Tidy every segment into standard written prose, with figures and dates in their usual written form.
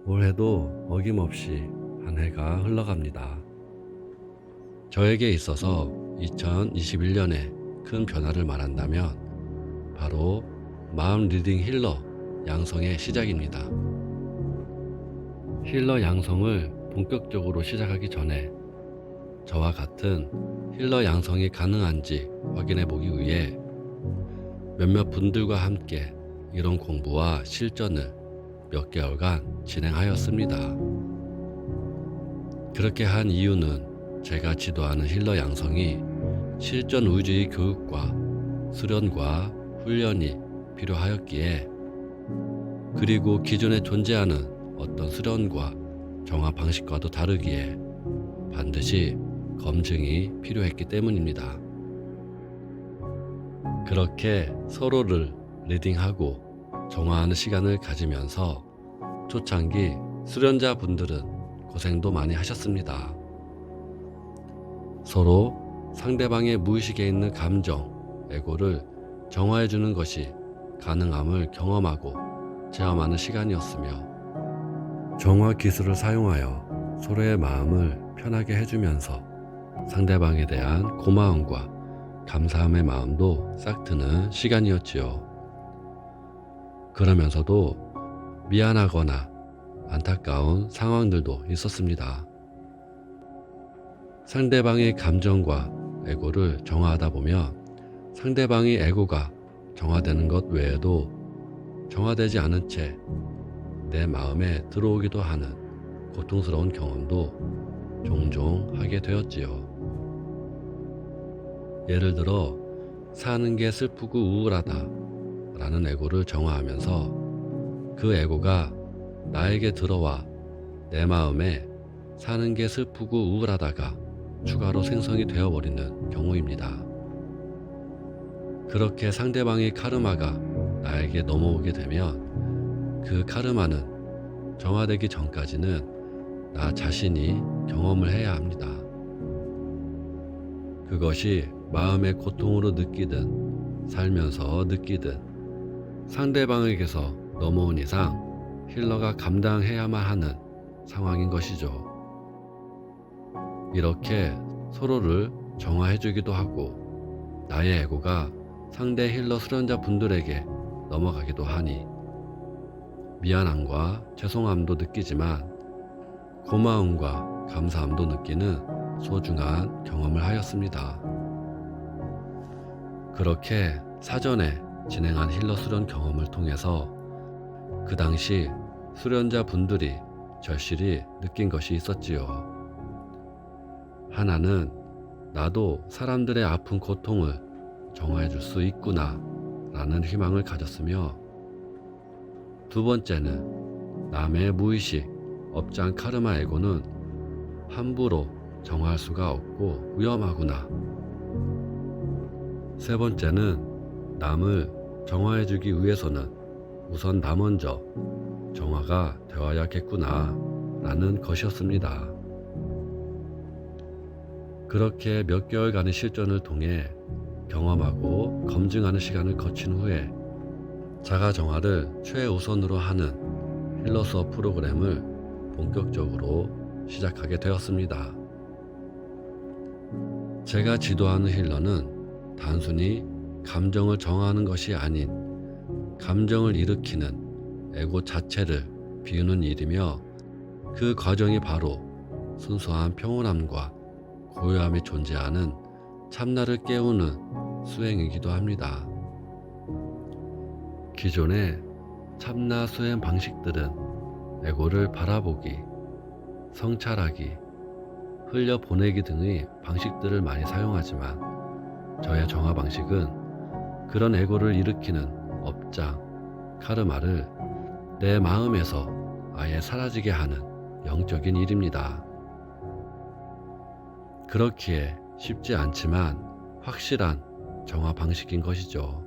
올해도 어김없이 한 해가 흘러갑니다. 저에게 있어서 2021년에 큰 변화를 말한다면 바로 마음 리딩 힐러 양성의 시작입니다. 힐러 양성을 본격적으로 시작하기 전에 저와 같은 힐러 양성이 가능한지 확인해 보기 위해 몇몇 분들과 함께 이론 공부와 실전을 몇 개월간 진행하였습니다. 그렇게 한 이유는 제가 지도하는 힐러 양성이 실전 우주의 교육과 수련과 훈련이 필요하였기에, 그리고 기존에 존재하는 어떤 수련과 정화 방식과도 다르기에 반드시 검증이 필요했기 때문입니다. 그렇게 서로를 리딩하고 정화하는 시간을 가지면서 초창기 수련자 분들은 고생도 많이 하셨습니다. 서로 상대방의 무의식에 있는 감정, 에고를 정화해주는 것이 가능함을 경험하고 체험하는 시간이었으며, 정화 기술을 사용하여 서로의 마음을 편하게 해주면서 상대방에 대한 고마움과 감사함의 마음도 싹 트는 시간이었지요. 그러면서도 미안하거나 안타까운 상황들도 있었습니다. 상대방의 감정과 에고를 정화하다 보면 상대방의 에고가 정화되는 것 외에도 정화되지 않은 채 내 마음에 들어오기도 하는 고통스러운 경험도 종종 하게 되었지요. 예를 들어 사는 게 슬프고 우울하다 라는 에고를 정화하면서 그 에고가 나에게 들어와 내 마음에 사는 게 슬프고 우울하다가 추가로 생성이 되어버리는 경우입니다. 그렇게 상대방의 카르마가 나에게 넘어오게 되면 그 카르마는 정화되기 전까지는 나 자신이 경험을 해야 합니다. 그것이 마음의 고통으로 느끼든 살면서 느끼든 상대방에게서 넘어온 이상 힐러가 감당해야만 하는 상황인 것이죠. 이렇게 서로를 정화해주기도 하고 나의 에고가 상대 힐러 수련자 분들에게 넘어가기도 하니 미안함과 죄송함도 느끼지만 고마움과 감사함도 느끼는 소중한 경험을 하였습니다. 그렇게 사전에 진행한 힐러 수련 경험을 통해서 그 당시 수련자 분들이 절실히 느낀 것이 있었지요. 하나는 나도 사람들의 아픈 고통을 정화해 줄 수 있구나 라는 희망을 가졌으며, 두 번째는 남의 무의식, 업장 카르마 에고는 함부로 정화할 수가 없고 위험하구나. 세 번째는 남을 정화해주기 위해서는 우선 나 먼저 정화가 되어야겠구나 라는 것이었습니다. 그렇게 몇 개월간의 실전을 통해 경험하고 검증하는 시간을 거친 후에 자가 정화를 최우선으로 하는 힐러 수업 프로그램을 본격적으로 시작하게 되었습니다. 제가 지도하는 힐러는 단순히 감정을 정화하는 것이 아닌 감정을 일으키는 에고 자체를 비우는 일이며, 그 과정이 바로 순수한 평온함과 고요함이 존재하는 참나를 깨우는 수행이기도 합니다. 기존의 참나 수행 방식들은 에고를 바라보기, 성찰하기, 흘려보내기 등의 방식들을 많이 사용하지만 저의 정화 방식은 그런 에고를 일으키는 업장, 카르마를 내 마음에서 아예 사라지게 하는 영적인 일입니다. 그렇기에 쉽지 않지만 확실한 정화 방식인 것이죠.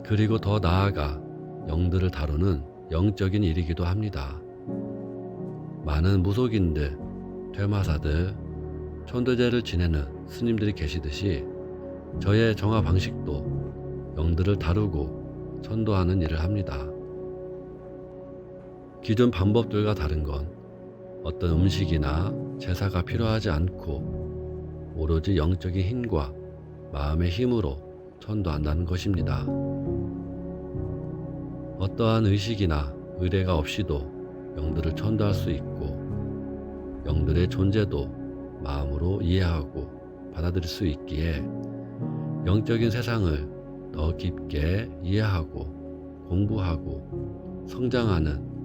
그리고 더 나아가 영들을 다루는 영적인 일이기도 합니다. 많은 무속인들, 퇴마사들, 천도제를 지내는 스님들이 계시듯이 저의 정화 방식도 영들을 다루고 천도하는 일을 합니다. 기존 방법들과 다른 건 어떤 음식이나 제사가 필요하지 않고 오로지 영적인 힘과 마음의 힘으로 전도한다는 것입니다. 어떠한 의식이나 의뢰가 없이도 영들을 전도할 수 있고 영들의 존재도 마음으로 이해하고 받아들일 수 있기에 영적인 세상을 더 깊게 이해하고 공부하고 성장하는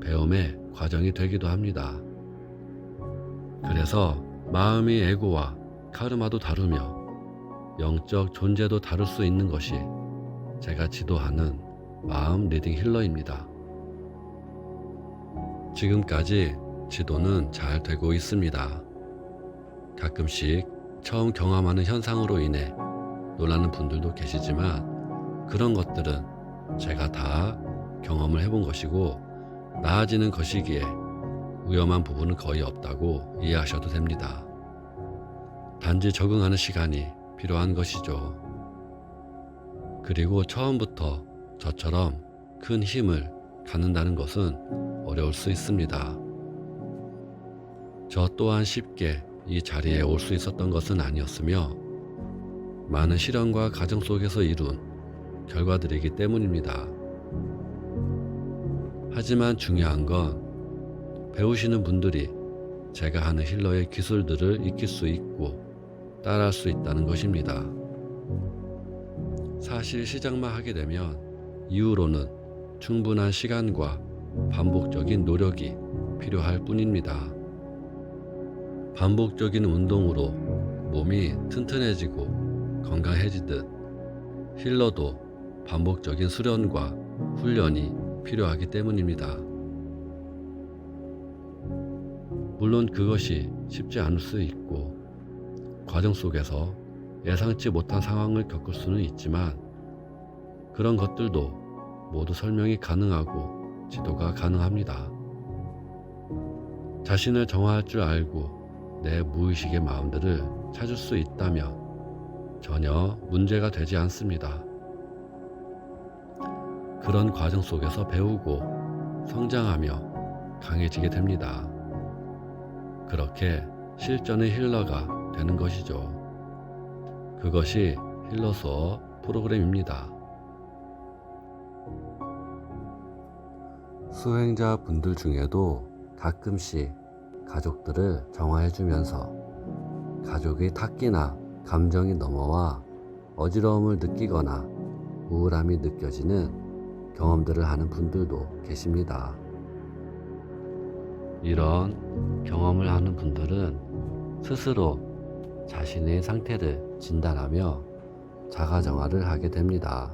배움의 과정이 되기도 합니다. 그래서 마음이 에고와 카르마도 다루며 영적 존재도 다룰 수 있는 것이 제가 지도하는 마음 리딩 힐러입니다. 지금까지 지도는 잘 되고 있습니다. 가끔씩 처음 경험하는 현상으로 인해 놀라는 분들도 계시지만 그런 것들은 제가 다 경험을 해본 것이고 나아지는 것이기에 위험한 부분은 거의 없다고 이해하셔도 됩니다. 단지 적응하는 시간이 필요한 것이죠. 그리고 처음부터 저처럼 큰 힘을 갖는다는 것은 어려울 수 있습니다. 저 또한 쉽게 이 자리에 올 수 있었던 것은 아니었으며 많은 실험과 과정 속에서 이룬 결과들이기 때문입니다. 하지만 중요한 건 배우시는 분들이 제가 하는 힐러의 기술들을 익힐 수 있고 따라할 수 있다는 것입니다. 사실 시작만 하게 되면 이후로는 충분한 시간과 반복적인 노력이 필요할 뿐입니다. 반복적인 운동으로 몸이 튼튼해지고 건강해지듯 힐러도 반복적인 수련과 훈련이 필요하기 때문입니다. 물론 그것이 쉽지 않을 수 있고 과정 속에서 예상치 못한 상황을 겪을 수는 있지만 그런 것들도 모두 설명이 가능하고 지도가 가능합니다. 자신을 정화할 줄 알고 내 무의식의 마음들을 찾을 수 있다면 전혀 문제가 되지 않습니다. 그런 과정 속에서 배우고 성장하며 강해지게 됩니다. 그렇게 실전의 힐러가 되는 것이죠. 그것이 힐러 수업 프로그램입니다. 수행자 분들 중에도 가끔씩 가족들을 정화해주면서 가족의 탁기나 감정이 넘어와 어지러움을 느끼거나 우울함이 느껴지는 경험들을 하는 분들도 계십니다. 이런 경험을 하는 분들은 스스로 자신의 상태를 진단하며 자가정화를 하게 됩니다.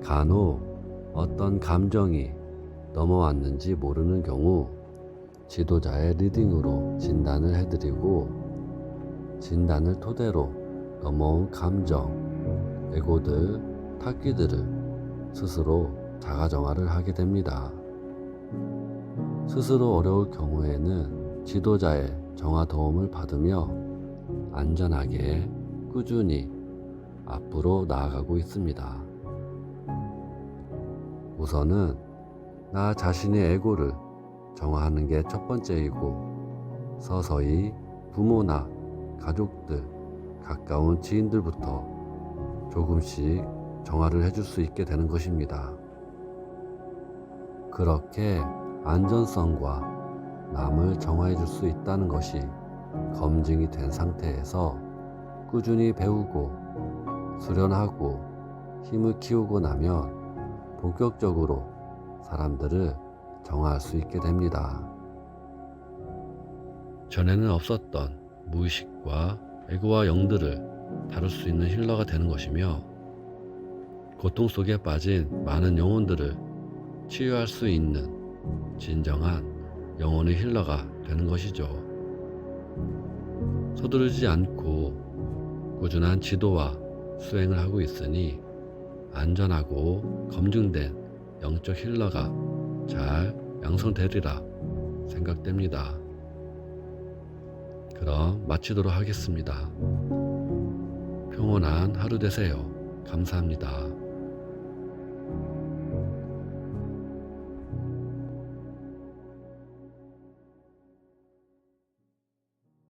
간혹 어떤 감정이 넘어왔는지 모르는 경우 지도자의 리딩으로 진단을 해드리고 진단을 토대로 넘어온 감정, 에고들, 탁기들을 스스로 자가정화를 하게 됩니다. 스스로 어려울 경우에는 지도자의 정화 도움을 받으며 안전하게 꾸준히 앞으로 나아가고 있습니다. 우선은 나 자신의 에고를 정화하는 게 첫 번째이고 서서히 부모나 가족들, 가까운 지인들부터 조금씩 정화를 해줄 수 있게 되는 것입니다. 그렇게 안전성과 남을 정화해 줄 수 있다는 것이 검증이 된 상태에서 꾸준히 배우고 수련하고 힘을 키우고 나면 본격적으로 사람들을 정화할 수 있게 됩니다. 전에는 없었던 무의식과 에고와 영들을 다룰 수 있는 힐러가 되는 것이며 고통 속에 빠진 많은 영혼들을 치유할 수 있는 진정한 영혼의 힐러가 되는 것이죠. 서두르지 않고 꾸준한 지도와 수행을 하고 있으니 안전하고 검증된 영적 힐러가 잘 양성되리라 생각됩니다. 그럼 마치도록 하겠습니다. 평온한 하루 되세요. 감사합니다.